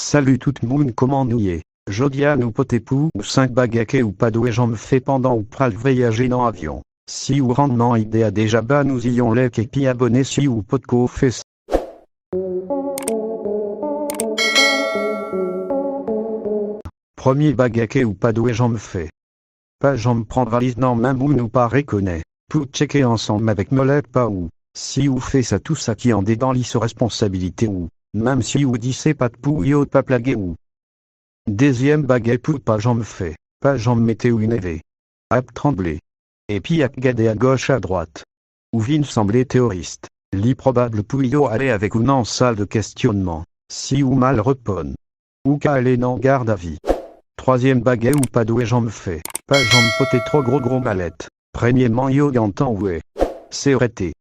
Salut tout le monde, comment nous y est? Jodia nous poté pou 5 bagaké ou pas doué j'en me fais pendant ou pral voyager dans avion. Si ou rendement idée à déjà bas nous ayons like et puis abonné si ou potco fait. Premier bagaké ou pas doué j'en me fais. Pas j'en me prendra lise non même ou nous pas reconnaît. Pour checker ensemble avec mollet pas ou. Si ou fait ça tout ça qui en dedans lit responsabilité ou. Même si ou dit c'est pas de pou yo pas plagué ou. Deuxième baguette pour pas j'en me fais. Pas j'en me mettais ou une éve. Ap trembler. Et puis à regarder à gauche à droite. Ou vin semblait théoriste. Li probable pour yo aller avec ou non salle de questionnement. Si ou mal repone. Ou qu'à aller non garde à vie. Troisième baguette ou pas doué j'en me fais. Pas j'en me poté trop gros mallette. Premièrement yo gantan oué. C'est arrêté.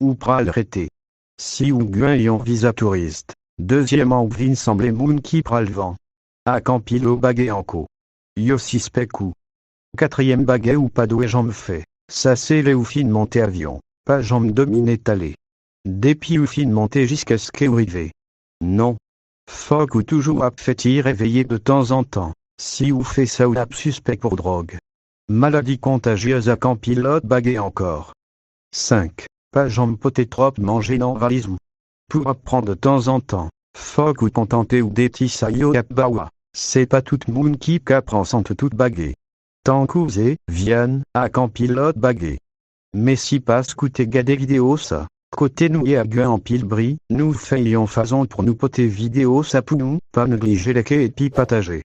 Ou pral arrêté. Si ou guin yon visa touriste. Deuxièmement ou vin semblait moun qui pral vent. A campilo baguette en co. Yo suspect ou. Quatrième baguette ou pas doué j'en me fais. Ça c'est les ou fin monter avion. Pas j'en me domine étalé. Depuis ou fin monter jusqu'à ce qu'est arrivé. Non. Foc ou toujours ap fait y réveiller de temps en temps. Si ou fait ça ou ap suspect pour drogue. Maladie contagieuse à campilote baguette encore. 5. Pas j'en me poté trop manger dans valise ou. Pour apprendre de temps en temps. Foc ou contenté ou détis à yo ap bawa. C'est pas tout moun qui prend sente toute baguette. Tant qu'ousé, vienne, à campilote baguette. Mais si pas coûter gade vidéo ça. Côté nous et à guin en pile bris, nous faisons façon pour nous poter vidéo ça pour nous, pas négliger les quais et puis partager.